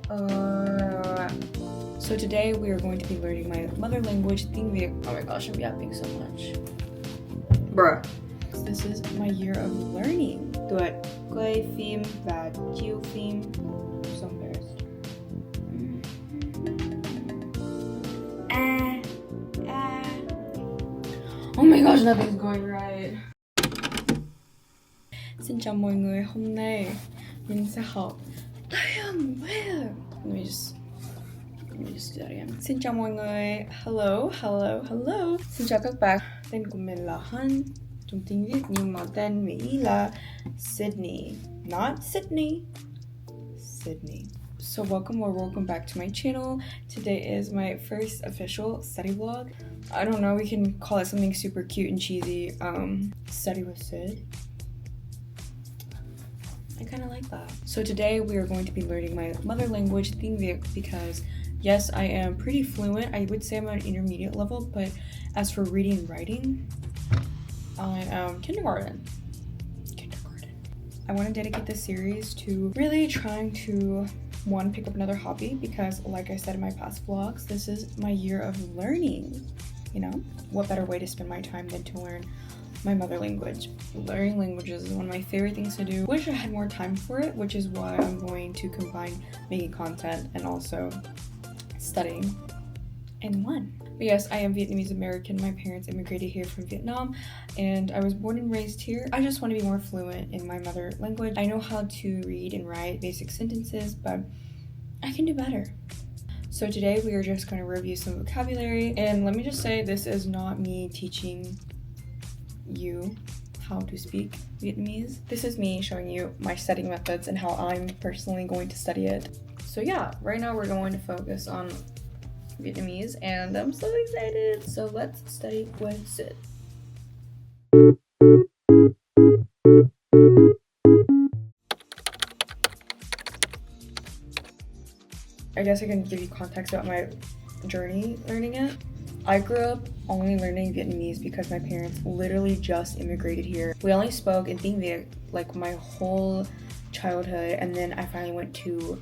So today we are going to be learning my mother language, tiếng Việt. Oh my gosh, I'm yapping so much. Bruh. This is my year of learning. Tuổi quay phim và chiếu phim. I'm so embarrassed. Oh my gosh, nothing's going right. Xin chào mọi người, hôm nay mình sẽ học Let me just do that again. Xin chào mọi người. Hello. Xin chào các bạn. Tên của mình là Hân trong tiếng Việt, nhưng mà tên Mỹ là Sydney. Not Sydney. Sydney. So welcome back to my channel. Today is my first official study vlog. I don't know, we can call it something super cute and cheesy. Study with Sid. I kind of like that. So today we are going to be learning my mother language, tiếng Việt, because yes, I am pretty fluent. I would say I'm at an intermediate level, but as for reading and writing, I am kindergarten. I want to dedicate this series to really trying to, one, pick up another hobby, because like I said in my past vlogs, this is my year of learning. You know, what better way to spend my time than to learn my mother language. Learning languages is one of my favorite things to do. Wish I had more time for it, which is why I'm going to combine making content and also studying in one. But yes, I am Vietnamese American. My parents immigrated here from Vietnam and I was born and raised here. I just want to be more fluent in my mother language. I know how to read and write basic sentences, but I can do better. So today we are just going to review some vocabulary, and let me just say, this is not me teaching you how to speak Vietnamese. This is me showing you my studying methods and how I'm personally going to study it. So yeah, right now we're going to focus on Vietnamese and I'm so excited. So let's study with Sid. I guess I can give you context about my journey learning it. I grew up only learning Vietnamese because my parents literally just immigrated here. We only spoke in tiếng Việt like my whole childhood, and then I finally went to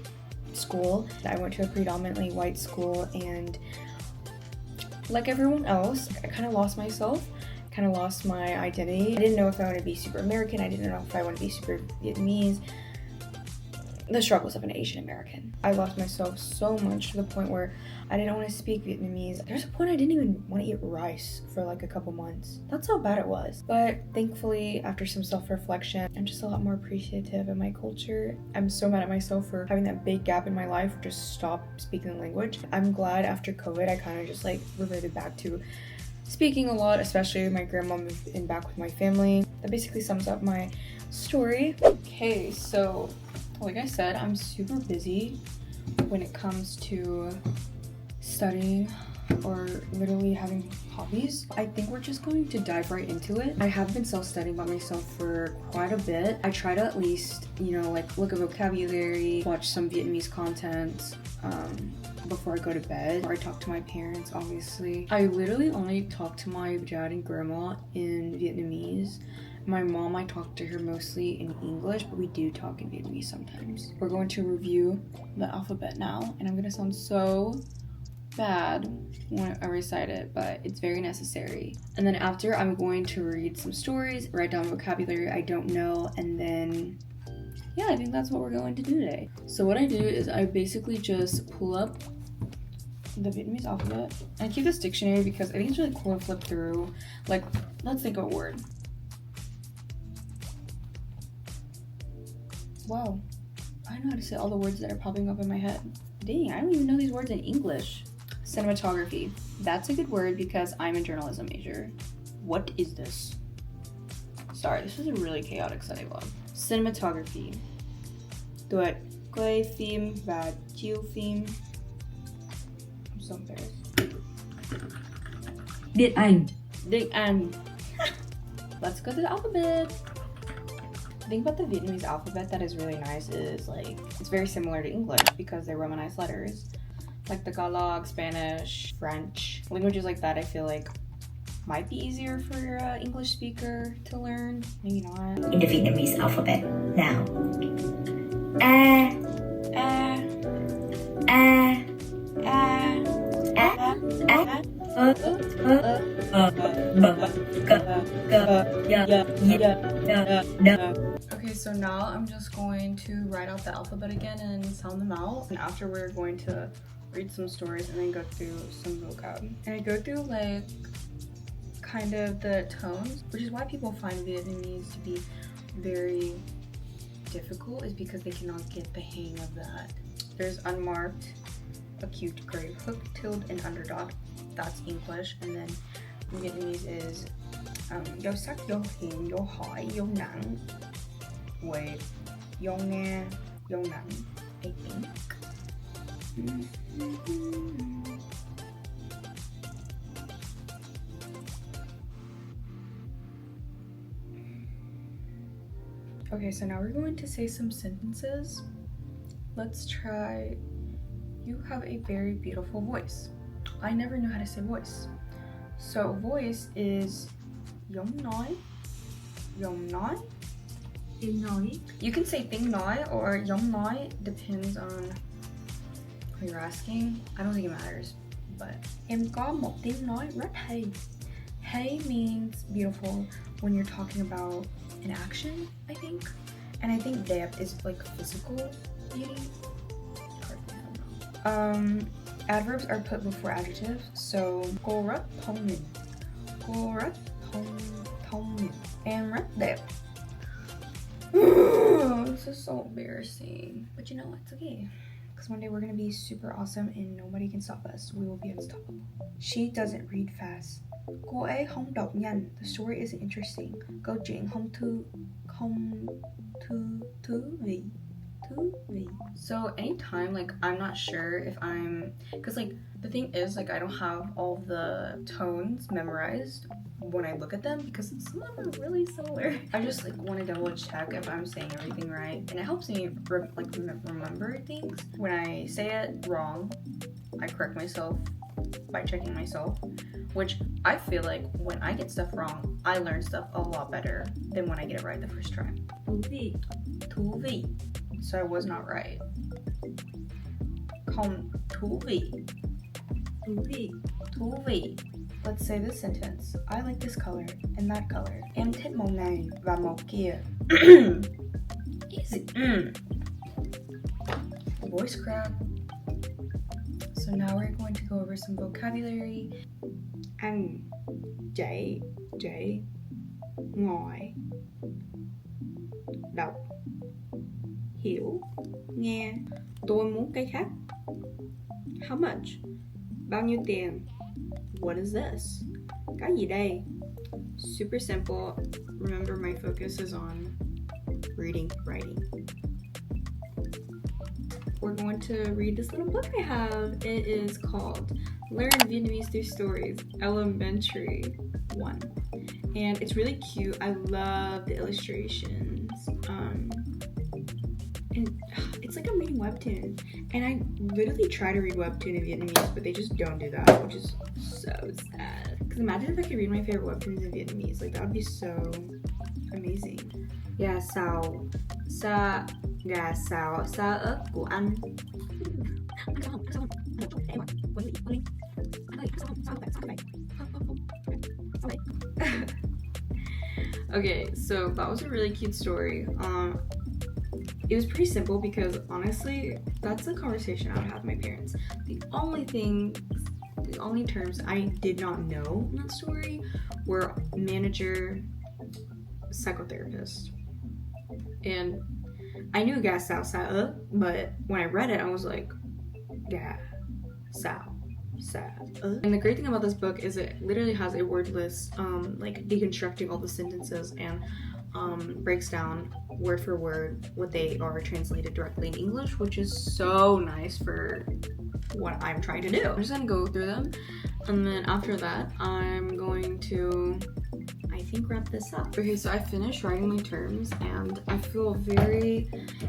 school. I went to a predominantly white school, and like everyone else, I kind of lost myself, kind of lost my identity. I didn't know if I wanted to be super American. I didn't know if I wanted to be super Vietnamese. The struggles of an Asian American. I lost myself so much to the point where I didn't want to speak Vietnamese. There's a point I didn't even want to eat rice for like a couple months. That's how bad it was. But thankfully, after some self-reflection, I'm just a lot more appreciative of my culture. I'm so mad at myself for having that big gap in my life where just stopped speaking the language. I'm glad after COVID, I kind of just like reverted back to speaking a lot, especially when my grandma moved in back with my family. That basically sums up my story. Okay, so like I said, I'm super busy when it comes to studying or literally having hobbies. I think we're just going to dive right into it. I have been self-studying by myself for quite a bit. I try to at least, you know, like look at vocabulary, watch some Vietnamese content before I go to bed, or I talk to my parents, obviously. I literally only talk to my dad and grandma in Vietnamese. My mom, I talk to her mostly in English, but we do talk in Vietnamese sometimes. We're going to review the alphabet now, and I'm gonna sound so bad when I recite it, but it's very necessary. And then after, I'm going to read some stories, write down vocabulary I don't know, and then yeah, I think that's what we're going to do today. So what I do is I basically just pull up the Vietnamese alphabet. I keep this dictionary because I think it's really cool to flip through. Like, let's think of a word. Wow, I know how to say all the words that are popping up in my head. Dang, I don't even know these words in English. Cinematography. That's a good word because I'm a journalism major. What is this? Sorry, this is a really chaotic study vlog. Cinematography. Tuổi quay phim và chiếu phim. I'm so embarrassed. Điện ảnh. Điện ảnh. Let's go to the alphabet. The thing about the Vietnamese alphabet that is really nice is like it's very similar to English because they're romanized letters. Like the Tagalog, Spanish, French, languages like that I feel like might be easier for an English speaker to learn, maybe not. In the Vietnamese alphabet now. A, Okay, so now I'm just going to write out the alphabet again and sound them out. And after, we're going to read some stories and then go through some vocab. And I go through like kind of the tones, which is why people find Vietnamese to be very difficult, is because they cannot get the hang of that. There's unmarked, acute, grave, hook, tilde, and underdot. That's English. And then Vietnamese is dấu sắc, dấu hiền, dấu hỏi, dấu nặng, with dấu nghe, dấu nặng, I think. Okay, so now we're going to say some sentences. Let's try. You have a very beautiful voice. I never knew how to say voice. So voice is giọng nói. Giọng nói. Tiếng nói. You can say tiếng nói or giọng nói, depends on who you're asking. I don't think it matters, but em có một tiếng nói rất hay. Hay means beautiful when you're talking about an action, I think. And I think đẹp is like physical beauty. Adverbs are put before adjectives. So cô rất thông minh. Cô rất thông minh. Em rất đẹp. This is so embarrassing. But you know, it's okay. Because one day we're going to be super awesome and nobody can stop us. We will be unstoppable. She doesn't read fast. Cô ấy không đọc nhanh. The story isn't interesting. Câu chuyện không thú vị. So anytime, like, I'm not sure if I'm, because like the thing is, like, I don't have all the tones memorized when I look at them because some of them are really similar. I just like want to double check if I'm saying everything right, and it helps me remember things. When I say it wrong, I correct myself by checking myself, which I feel like when I get stuff wrong, I learn stuff a lot better than when I get it right the first try. Thú vị. So I was not right. Không thú vị. Thú vị. Let's say this sentence. I like this color and that color. Em thích màu này và màu kia. Easy. Voice crack. So now we're going to go over some vocabulary. Ăn, chạy, ngồi, đọc, hiểu, nghe. Tôi muốn cái khác. How much? Bao nhiêu tiền? What is this? Cái gì đây? Super simple. Remember, my focus is on reading, writing. We're going to read this little book I have. It is called Learn Vietnamese Through Stories, Elementary 1. And it's really cute. I love the illustrations. And it's like I'm reading webtoon. And I literally try to read webtoon in Vietnamese, but they just don't do that, which is so sad. Because imagine if I could read my favorite webtoons in Vietnamese. Like, that would be so amazing. Yeah, sao, sa, gà xào, sa ớt của anh. Okay, so that was a really cute story. It was pretty simple because honestly, that's the conversation I would have with my parents. The only terms I did not know in that story were manager, psychotherapist. And I knew gà xào sa ớt, but when I read it, I was like, gà xào sa ớt. And the great thing about this book is it literally has a word list, like deconstructing all the sentences and breaks down word for word what they are translated directly in English, which is so nice for what I'm trying to do. I'm just gonna go through them, and then after that, I'm going to, I think, wrap this up. Okay, so I finished writing my terms, and I feel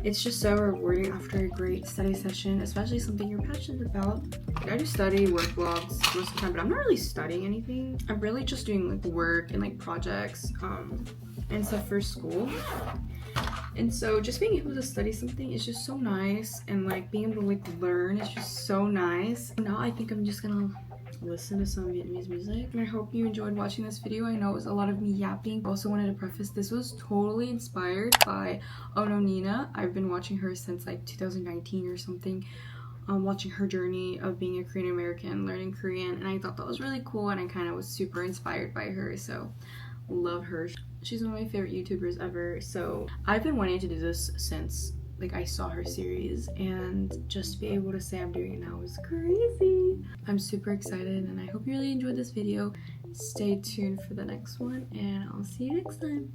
it's just so rewarding after a great study session, especially something you're passionate about. I do study work blogs most of the time, but I'm not really studying anything. I'm really just doing like work and like projects and stuff for school. And so just being able to study something is just so nice, and like being able to like learn is just so nice. Now I think I'm just gonna listen to some Vietnamese music. And I hope you enjoyed watching this video. I know it was a lot of me yapping. Also wanted to preface, this was totally inspired by Ono Nina. I've been watching her since like 2019 or something. Watching her journey of being a Korean American, learning Korean, and I thought that was really cool, and I kind of was super inspired by her, so love her. She's one of my favorite YouTubers ever. So I've been wanting to do this since like I saw her series, and just to be able to say I'm doing it now is crazy. I'm super excited, and I hope you really enjoyed this video. Stay tuned for the next one, and I'll see you next time.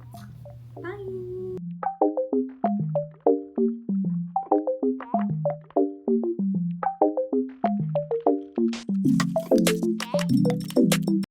Bye.